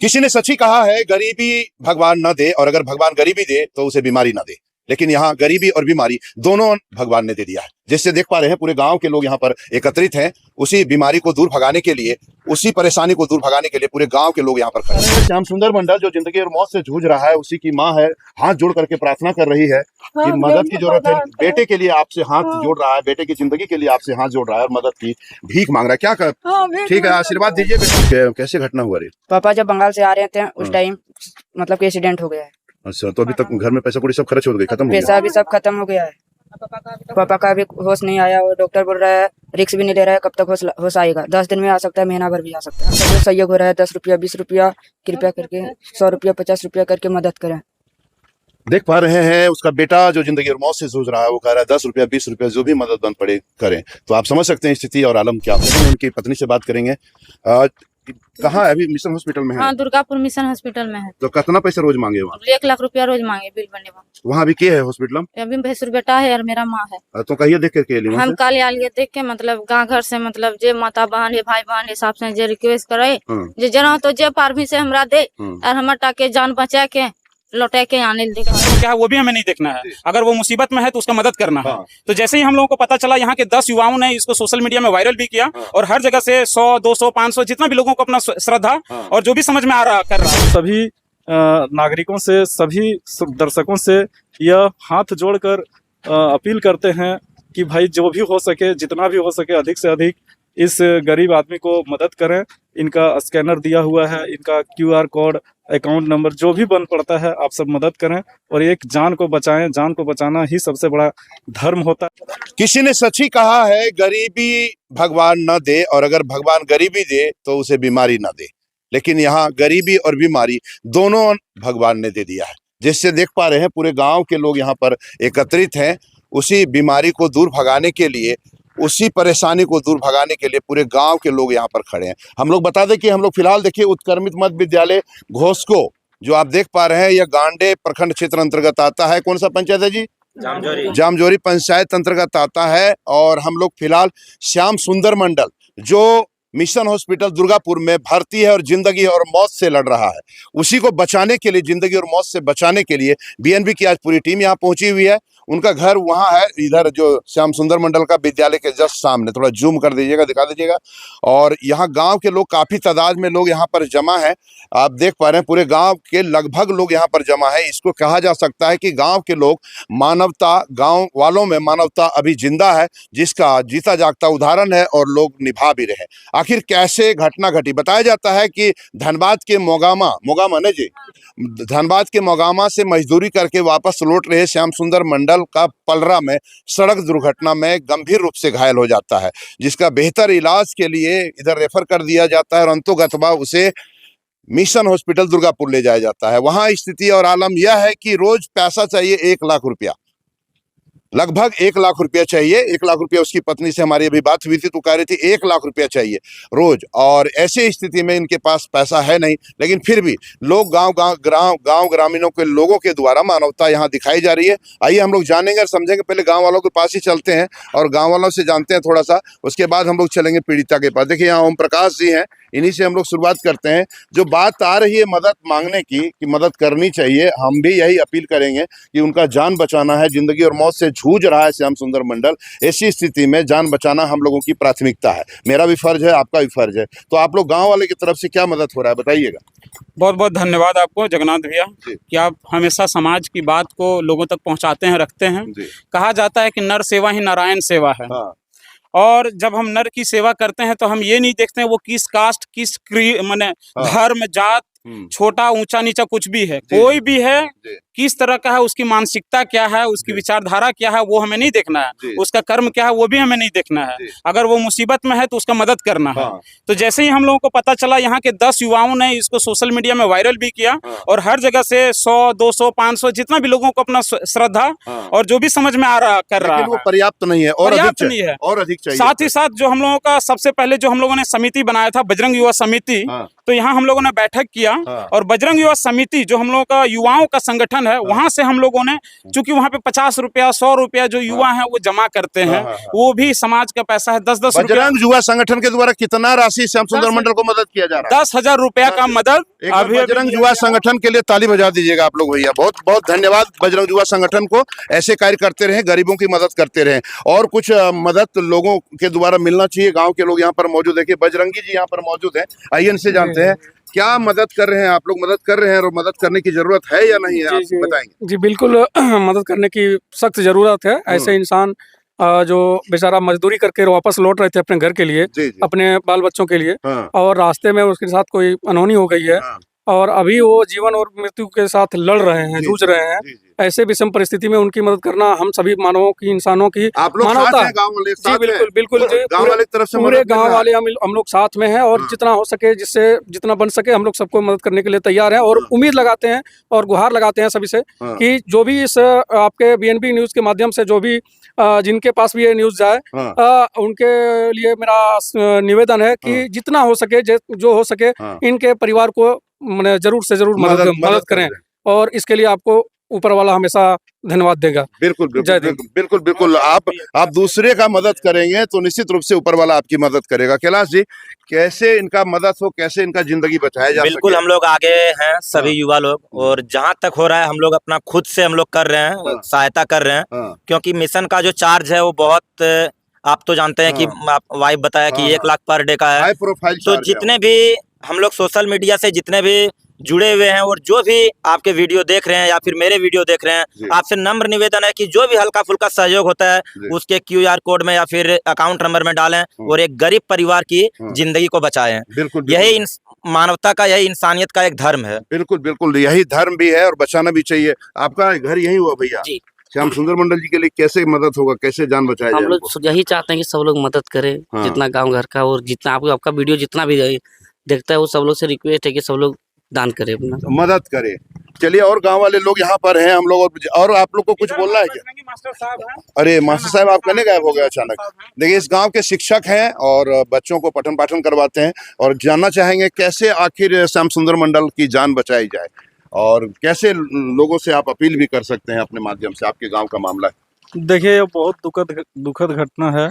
किसी ने सच ही कहा है, गरीबी भगवान न दे, और अगर भगवान गरीबी दे तो उसे बीमारी न दे। लेकिन यहाँ गरीबी और बीमारी दोनों भगवान ने दे दिया है। जिससे देख पा रहे हैं पूरे गांव के लोग यहाँ पर एकत्रित हैं, उसी बीमारी को दूर भगाने के लिए, उसी परेशानी को दूर भगाने के लिए पूरे गांव के लोग यहाँ पर खड़े हैं। श्याम सुंदर मंडल जो जिंदगी और मौत से जूझ रहा है, उसी की माँ है, हाथ जोड़ करके प्रार्थना कर रही है कि मदद की जरूरत है। बेटे के लिए आपसे हाथ जोड़ रहा है, बेटे की जिंदगी के लिए आपसे हाथ जोड़ रहा है और मदद की भीख मांग रहा है। क्या कर ठीक है, आशीर्वाद दीजिए। कैसे घटना हुआ रही? पापा जब बंगाल से आ रहे थे उस टाइम मतलब कि एक्सीडेंट हो गया है। अच्छा, तो अभी तक घर में पैसा कौड़ी सब खर्च हो गई, खत्म हो गया? पैसा भी सब खत्म हो गया है। पापा का भी होश नहीं आया और डॉक्टर बोल रहा है रिक्स भी नहीं ले रहा है, कब तक होश आएगा। 10 दिन में आ सकता है, महीना भर भी आ सकता है। सब सहयोग हो रहा है, 10 रुपया 20 रुपया कृपया करके 100 रुपया 50 रुपया करके मदद करें। देख पा रहे हैं उसका बेटा जो जिंदगी और मौत से जूझ रहा है, वो कह रहा है 10 रुपया 20 रुपया जो भी मदद बन पड़े करें। तो आप समझ सकते हैं स्थिति और आलम क्या है। उनकी पत्नी से बात करेंगे। कहाँ है अभी? मिशन हॉस्पिटल में है? हाँ, दुर्गापुर मिशन हॉस्पिटल में है। तो कितना पैसा रोज मांगे वहाँ? 1 लाख रुपया रोज मांगे बिल बनने में। वहाँ अभी क्या है हॉस्पिटल में? अभी भैंसुर बेटा है और मेरा माँ है। तो कहिए देख के लिए हम कल आलिए देख के मतलब गाँव घर से मतलब जे माता बहन है भाई बहन हिसाब से जे रिक्वेस्ट करे जे जना तो जे पारवी से हमरा दे और हमार टाके जान बचा के लौटा के आने क्या है वो भी हमें नहीं देखना है। अगर वो मुसीबत में है तो उसका मदद करना है। तो जैसे ही हम लोगों को पता चला, यहाँ के 10 युवाओं ने इसको सोशल मीडिया में वायरल भी किया और हर जगह से 100 200 500 जितना भी लोगों को अपना श्रद्धा और जो भी समझ में आ रहा कर रहा है। सभी नागरिकों से, सभी दर्शकों से यह हाथ जोड़कर अपील करते हैं कि भाई जो भी हो सके, जितना भी हो सके अधिक से अधिक इस गरीब आदमी को मदद करें। इनका स्कैनर दिया हुआ है, इनका QR कोड, अकाउंट नंबर जो भी बन पड़ता है आप सब मदद करें और एक जान को बचाएं। जान को बचाना ही सबसे बड़ा धर्म होता है। किसी ने सच ही कहा है, गरीबी भगवान न दे, और अगर भगवान गरीबी दे तो उसे बीमारी न दे। लेकिन यहाँ गरीबी और बीमारी दोनों भगवान ने दे दिया है। जिससे देख पा रहे हैं पूरे गांव के लोग यहाँ पर एकत्रित हैं, उसी बीमारी को दूर भगाने के लिए, उसी परेशानी को दूर भगाने के लिए पूरे गांव के लोग यहाँ पर खड़े हैं। हम लोग बता दें कि हम लोग फिलहाल देखिए उत्क्रमित मध्य विद्यालय घोषको जो आप देख पा रहे हैं, यह गांडे प्रखंड क्षेत्र अंतर्गत आता है। कौन सा पंचायत है जी? जामजोरी पंचायत अंतर्गत आता है। और हम लोग फिलहाल श्याम सुंदर मंडल जो मिशन हॉस्पिटल दुर्गापुर में भर्ती है और जिंदगी और मौत से लड़ रहा है, उसी को बचाने के लिए, जिंदगी और मौत से बचाने के लिए BNB की आज पूरी टीम यहाँ पहुंची हुई है। उनका घर वहाँ है, इधर जो श्याम सुंदर मंडल का विद्यालय के जस्ट सामने। थोड़ा जूम कर दीजिएगा, दिखा दीजिएगा। और यहाँ गांव के लोग काफी तादाद में लोग यहाँ पर जमा है। आप देख पा रहे हैं पूरे गांव के लगभग लोग यहाँ पर जमा है। इसको कहा जा सकता है कि गांव के लोग मानवता, गांव वालों में मानवता अभी जिंदा है, जिसका जीता जागता उदाहरण है और लोग निभा भी रहे। आखिर कैसे घटना घटी? बताया जाता है कि धनबाद के मोगामा ने जी, धनबाद के मोगामा से मजदूरी करके वापस लौट रहे श्याम सुंदर मंडल का पलरा में सड़क दुर्घटना में गंभीर रूप से घायल हो जाता है, जिसका बेहतर इलाज के लिए इधर रेफर कर दिया जाता है और अंतोगत्वा उसे मिशन हॉस्पिटल दुर्गापुर ले जाया जाता है। वहां स्थिति और आलम यह है कि रोज पैसा चाहिए 1 लाख रुपया, लगभग 1 लाख रुपया चाहिए। 1 लाख रुपया उसकी पत्नी से हमारी अभी बात हुई थी तो कह रही थी 1 लाख रुपया चाहिए रोज। और ऐसी स्थिति में इनके पास पैसा है नहीं, लेकिन फिर भी लोग गांव ग्रामीणों के लोगों के द्वारा मानवता यहाँ दिखाई जा रही है। आइए हम लोग जानेंगे और समझेंगे। पहले गांव वालों के पास ही चलते हैं और गांव वालों से जानते हैं थोड़ा सा, उसके बाद हम लोग चलेंगे पीड़िता के पास। देखिए यहाँ ओम प्रकाश जी हैं, इन्हीं से हम लोग शुरुआत करते हैं। जो बात आ रही है मदद मांगने की कि मदद करनी चाहिए, हम भी यही अपील करेंगे कि उनका जान बचाना है। जिंदगी और मौत से जूझ रहा है श्याम सुंदर मंडल। ऐसी स्थिति में जान बचाना हम लोगों की प्राथमिकता है। मेरा भी फर्ज है, आपका भी फर्ज है। तो आप लोग गांव वाले की तरफ से क्या मदद हो रहा है बताइएगा। बहुत बहुत धन्यवाद आपको जगन्नाथ भैया कि आप हमेशा समाज की बात को लोगों तक पहुंचाते हैं, रखते हैं। कहा जाता है कि नर सेवा ही नारायण सेवा है। और जब हम नर की सेवा करते हैं तो हम ये नहीं देखते हैं वो किस कास्ट, किस माने धर्म, जात, छोटा ऊंचा नीचा कुछ भी है, कोई भी है, किस तरह का है, उसकी मानसिकता क्या है, उसकी विचारधारा क्या है, वो हमें नहीं देखना है। उसका कर्म क्या है वो भी हमें नहीं देखना है। अगर वो मुसीबत में है तो उसका मदद करना है। तो जैसे ही हम लोगों को पता चला, यहाँ के 10 युवाओं ने इसको सोशल मीडिया में वायरल भी किया और हर जगह से 100 200 500 जितना भी लोगों को अपना श्रद्धा और जो भी समझ में आ रहा कर रहा है, वो पर्याप्त नहीं है और पर्याप्त नहीं है, और अधिक चाहिए। साथ ही साथ जो हम लोगों का सबसे पहले जो हम लोगों ने समिति बनाया था, बजरंग युवा समिति, तो यहाँ हम लोगों ने बैठक किया और बजरंग युवा समिति जो हम लोगों का युवाओं का संगठन है, वहां से हम लोगों ने, चूंकि वहां पे 50 रुपया 100 रुपया जो युवा हैं वो जमा करते हैं, वो भी समाज का पैसा है। 10-10 रुपया। बजरंग युवा संगठन के द्वारा कितना राशि श्याम सुंदर मंडल को मदद किया जा रहा है? 10,000 रुपया का मदद अभी बजरंग युवा संगठन के लिए ताली बजा दीजिएगा आप लोग भैया। बहुत बहुत धन्यवाद बजरंग युवा संगठन को। ऐसे कार्य करते रहे, गरीबों की मदद करते रहे, और कुछ मदद लोगों के द्वारा मिलना चाहिए। गांव के लोग यहाँ पर मौजूद है कि बजरंगी जी यहाँ पर मौजूद है, आइए इनसे जानते हैं क्या मदद कर रहे हैं आप लोग। मदद कर रहे हैं और मदद करने की जरूरत है या नहीं है, आप बताएंगे? जी बिल्कुल मदद करने की सख्त जरूरत है। ऐसे इंसान जो बेचारा मजदूरी करके वापस लौट रहे थे अपने घर के लिए, अपने बाल बच्चों के लिए, और रास्ते में उसके साथ कोई अनहोनी हो गई है, और अभी वो जीवन और मृत्यु के साथ लड़ रहे हैं, जूझ रहे हैं। ऐसे विषम परिस्थिति में उनकी मदद करना हम सभी मानवों की, इंसानों की मानवता है। जी बिल्कुल बिल्कुल, गांव वाले तरफ से पूरे गांव वाले हम लोग साथ में हैं, और जितना हो सके, जिससे जितना बन सके हम लोग सबको मदद करने के लिए तैयार हैं, और उम्मीद लगाते हैं और गुहार लगाते हैं सभी से कि जो भी इस आपके BNB न्यूज के माध्यम से जो भी जिनके पास भी ये न्यूज जाए, उनके लिए मेरा निवेदन है कि जितना हो सके, जो हो सके, इनके परिवार को जरूर से जरूर मदद करें, और इसके लिए आपको ऊपर वाला हमेशा धन्यवाद देगा। बिल्कुल बिल्कुल बिल्कुल। आप दूसरे का मदद करेंगे तो निश्चित रूप से ऊपर वाला आपकी मदद करेगा। कैलाश जी, कैसे इनका मदद हो, कैसे इनका जिंदगी बचाया जा बिल्कुल हम लोग आगे हैं, सभी युवा लोग, और जहां तक हो रहा है हम लोग अपना खुद से हम लोग कर रहे हैं, सहायता कर रहे हैं, क्योंकि मिशन का जो चार्ज है वो बहुत, आप तो जानते हैं कि वाइफ बताया कि 1 लाख पर डे का है। तो जितने भी हम लोग सोशल मीडिया से जितने भी जुड़े हुए हैं, और जो भी आपके वीडियो देख रहे हैं या फिर मेरे वीडियो देख रहे हैं, आपसे नम्र निवेदन है कि जो भी हल्का फुल्का सहयोग होता है उसके QR कोड में या फिर अकाउंट नंबर में डालें, और एक गरीब परिवार की जिंदगी को बचाएं। यही मानवता का, यही इंसानियत का एक धर्म है। बिल्कुल बिल्कुल, यही धर्म भी है और बचाना भी चाहिए। आपका घर यही हुआ भैया? श्याम सुंदर मंडल जी के लिए कैसे मदद होगा, कैसे जान बचाया जाए? हम लोग यही चाहते हैं कि सब लोग मदद करें, जितना गांव घर का, और जितना आपका वीडियो जितना भी देखता है वो सब लोग से रिक्वेस्ट है कि सब लोग दान करें, अपना मदद करें। चलिए, और गांव वाले लोग यहाँ पर हैं हम लोग, और आप लोग को कुछ बोलना है क्या? अरे मास्टर साहब, आप कहने गायब हो गए अचानक। देखिए, इस गांव के शिक्षक हैं और बच्चों को पठन पाठन करवाते हैं, और जानना चाहेंगे कैसे आखिर श्याम सुंदर मंडल की जान बचाई जाए, और कैसे लोगों से आप अपील भी कर सकते हैं अपने माध्यम से। आपके गाँव का मामला है। देखिए, ये बहुत दुखद घटना है,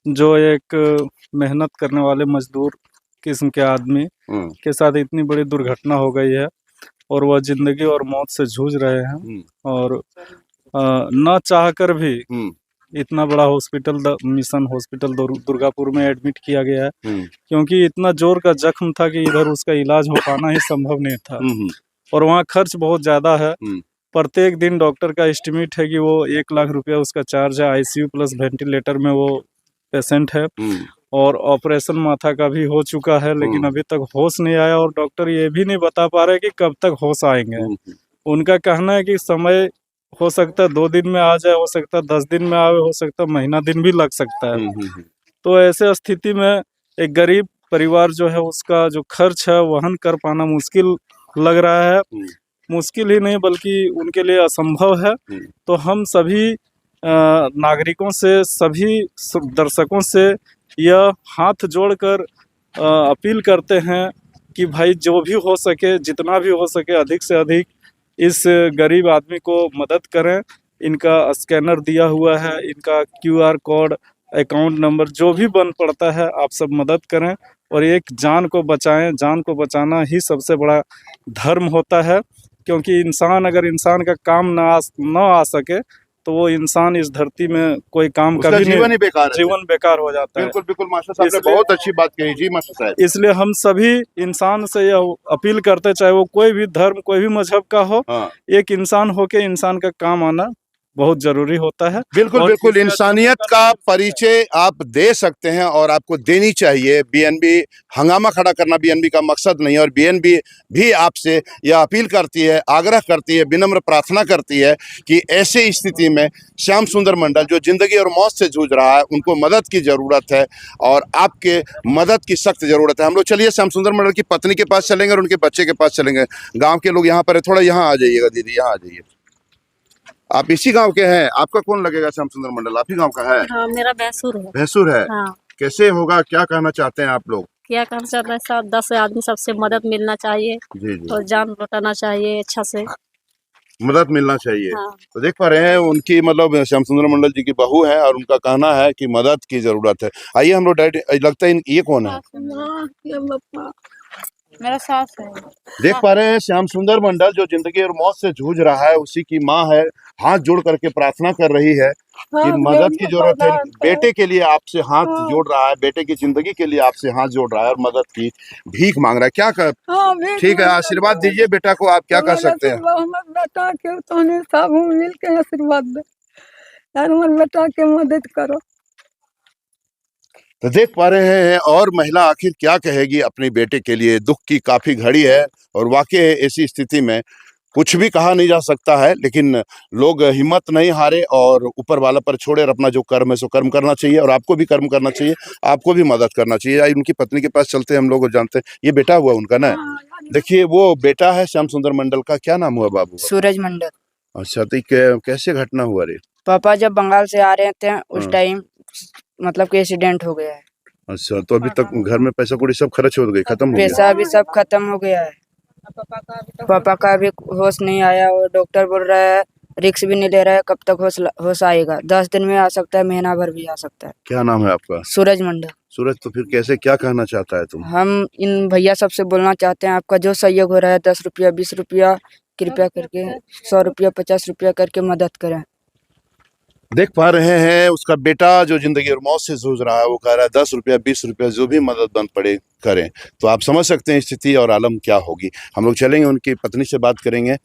जो एक मेहनत करने वाले मजदूर किस्म के आदमी के साथ इतनी बड़ी दुर्घटना हो गई है, और वह जिंदगी और मौत से जूझ रहे हैं, और न चाहकर भी इतना बड़ा हॉस्पिटल, मिशन हॉस्पिटल दुर्गापुर में एडमिट किया गया है, क्योंकि इतना जोर का जख्म था कि इधर उसका इलाज हो पाना ही संभव नहीं था, और वहाँ खर्च बहुत ज्यादा है। प्रत्येक दिन डॉक्टर का एस्टिमेट है कि वो 1 लाख रुपया उसका चार्ज है। ICU प्लस वेंटिलेटर में वो पेशेंट है, और ऑपरेशन माथा का भी हो चुका है, लेकिन अभी तक होश नहीं आया, और डॉक्टर ये भी नहीं बता पा रहे कि कब तक होश आएंगे। उनका कहना है कि समय हो सकता है 2 दिन में आ जाए, हो सकता है 10 दिन में आए, हो सकता है महीना दिन भी लग सकता है। तो ऐसे स्थिति में एक गरीब परिवार जो है, उसका जो खर्च है वहन कर पाना मुश्किल लग रहा है। मुश्किल ही नहीं बल्कि उनके लिए असंभव है। तो हम सभी नागरिकों से, सभी दर्शकों से यह हाथ जोड़कर अपील करते हैं कि भाई जो भी हो सके, जितना भी हो सके, अधिक से अधिक इस गरीब आदमी को मदद करें। इनका स्कैनर दिया हुआ है, इनका QR कोड, अकाउंट नंबर, जो भी बन पड़ता है आप सब मदद करें, और एक जान को बचाएं। जान को बचाना ही सबसे बड़ा धर्म होता है, क्योंकि इंसान, अगर इंसान का काम न आ सके तो वो इंसान इस धरती में कोई काम कभी नहीं, जीवन बेकार हो जाता है। बिल्कुल बिल्कुल मास्टर साहब ने बहुत अच्छी बात कही जी मास्टर साहब। इसलिए हम सभी इंसान से यह अपील करते, चाहे वो कोई भी धर्म, कोई भी मजहब का हो, एक इंसान होके इंसान का काम आना बहुत जरूरी होता है। बिल्कुल बिल्कुल, इंसानियत का परिचय आप दे सकते हैं और आपको देनी चाहिए। BNB हंगामा खड़ा करना BNB का मकसद नहीं है, और BNB भी आपसे यह अपील करती है, आग्रह करती है, विनम्र प्रार्थना करती है कि ऐसे स्थिति में श्याम सुंदर मंडल जो जिंदगी और मौत से जूझ रहा है, उनको मदद की जरूरत है, और आपके मदद की सख्त जरूरत है। हम लोग चलिए श्याम सुंदर मंडल की पत्नी के पास चलेंगे और उनके बच्चे के पास चलेंगे। गाँव के लोग यहाँ पर है, थोड़ा यहाँ आ जाइएगा दीदी, यहाँ आ जाइए। आप इसी गांव के हैं? आपका कौन लगेगा श्याम सुंदर मंडल? आप ही गांव का है? हाँ, मेरा भैंसुर है। भैंसुर है? हाँ। कैसे होगा, क्या कहना चाहते हैं आप लोग? क्या कहना चाहते हैं, सब 10 आदमी सबसे मदद मिलना चाहिए, जी जी। और जान लौटाना चाहिए अच्छा से। मदद मिलना चाहिए। हाँ। तो देख पा रहे हैं उनकी मतलब श्याम सुंदर मंडल जी की बहू है और उनका कहना है कि मदद की जरूरत है। आइए हम लोग डायरेक्ट, लगता है ये कौन है? मेरा सास है। देख पा रहे हैं श्याम सुंदर मंडल जो जिंदगी और मौत से जूझ रहा है, उसी की माँ है, हाथ जोड़ करके प्रार्थना कर रही है कि मदद की जरूरत है। बेटे के लिए आपसे हाथ जोड़ रहा है, बेटे की जिंदगी के लिए आपसे हाथ जोड़ रहा है और मदद की भीख मांग रहा है। क्या कर, ठीक है, आशीर्वाद दीजिए बेटा को, आप क्या कर सकते हैं? बेटा के तो सब मिल के आशीर्वाद दे यार, हमारे बेटा के मदद करो। तो देख पा रहे हैं और महिला आखिर क्या कहेगी अपने बेटे के लिए। दुख की काफी घड़ी है और वाकई ऐसी स्थिति में कुछ भी कहा नहीं जा सकता है, लेकिन लोग हिम्मत नहीं हारे और ऊपर वाला पर छोड़े और अपना जो कर्म है सो कर्म करना चाहिए। और आपको भी कर्म करना चाहिए, आपको भी मदद करना चाहिए। आई उनकी पत्नी के पास चलते हैं, हम लोग जानते हैं ये बेटा हुआ उनका ना। देखिए वो बेटा है श्याम सुंदर मंडल का, क्या नाम हुआ बाबू? सूरज मंडल। अच्छा, तो कैसे घटना हुआ रे? पापा जब बंगाल से आ रहे थे उस टाइम मतलब कि एक्सीडेंट हो गया है। अच्छा, तो अभी तक घर में पैसा कौड़ी सब खर्च हो गई, खत्म हो गया? पैसा भी सब खत्म हो गया है। पापा का भी होश नहीं आया और डॉक्टर बोल रहा है रिक्स भी नहीं ले रहा है, कब तक होश आएगा। 10 दिन में आ सकता है, महीना भर भी आ सकता है। क्या नाम है आपका? सूरज मंडल। सूरज, तो फिर कैसे, क्या कहना चाहता है तुम? हम इन भैया सबसे बोलना चाहते हैं, आपका जो सहयोग हो रहा है 10 रुपया 20 रुपया कृपया करके 100 रुपया 50 रुपया करके मदद करें। देख पा रहे हैं उसका बेटा जो जिंदगी और मौत से जूझ रहा है, वो कह रहा है 10 रुपया 20 रुपया जो भी मदद बन पड़े करें। तो आप समझ सकते हैं स्थिति और आलम क्या होगी। हम लोग चलेंगे, उनकी पत्नी से बात करेंगे।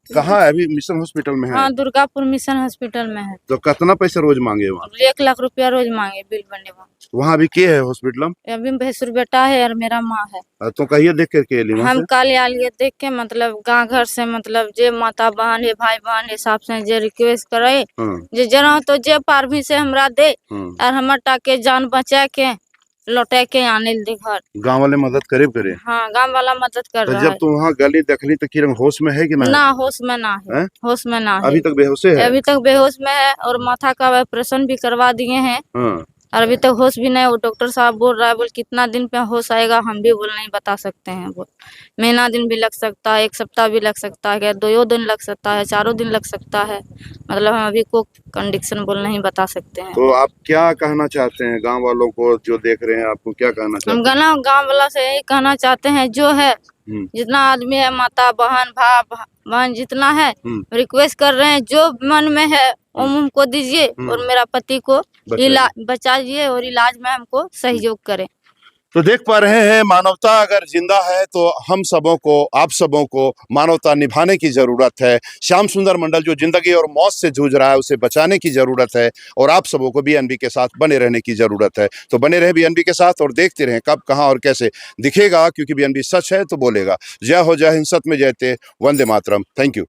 कहाँ है अभी? मिशन हॉस्पिटल में है? हाँ, दुर्गापुर मिशन हॉस्पिटल में है। तो कितना पैसा रोज मांगे वहाँ? 1 लाख रुपया रोज मांगे बिल बनने में। वहाँ अभी के है हॉस्पिटल में? अभी भैंसुर बेटा है और मेरा माँ है। तो कहिए देख करके लिए हम कल आलिए देख के मतलब गाँव घर से मतलब जे माता बहन है भाई बहन हिसाब से जे रिक्वेस्ट करे जे जना तो जे पारवी से हमरा दे और हमर टाके जान बचा के लौटे के आने दे घर। गाँव वाले मदद करे? हाँ, गाँव वाला मदद कर रहा जब है। तुम वहाँ गली देखली तो किरण होश में है कि ना होश में ना है, होश में ना है। अभी तक बेहोश है? अभी तक बेहोश में है और माथा का ऑपरेशन भी करवा दिए हैं और अभी तक होश भी नहीं। वो डॉक्टर साहब बोल रहा है, बोल कितना दिन पे होश आएगा हम भी बोल नहीं बता सकते हैं। बोल महीना दिन भी लग सकता है, 1 सप्ताह भी लग सकता है, 2 दिन लग सकता है, 4 दिन लग सकता है। मतलब हम अभी को कंडीशन बोल नहीं बता सकते हैं। तो आप क्या कहना चाहते हैं गांव वालों को जो देख रहे हैं, आपको क्या कहना चाहते हैं? हम गाँव वाला से यही कहना चाहते हैं, जो है जितना आदमी है माता बहन भाई बहन जितना है रिक्वेस्ट कर रहे हैं, जो मन में है वो हमको दीजिए और मेरा पति को इलाज बचाइए और इलाज में हमको सहयोग करें। तो देख पा रहे हैं मानवता अगर जिंदा है तो हम सबों को, आप सबों को मानवता निभाने की जरूरत है। श्याम सुंदर मंडल जो जिंदगी और मौत से जूझ रहा है, उसे बचाने की जरूरत है और आप सबों को बीएनबी के साथ बने रहने की जरूरत है। तो बने रहे बीएनबी के साथ और देखते रहें कब कहां और कैसे दिखेगा, क्योंकि बीएनबी सच है तो बोलेगा। जय हो, जय हिंद, सत्य में जयते, वंदे मातरम। Thank you.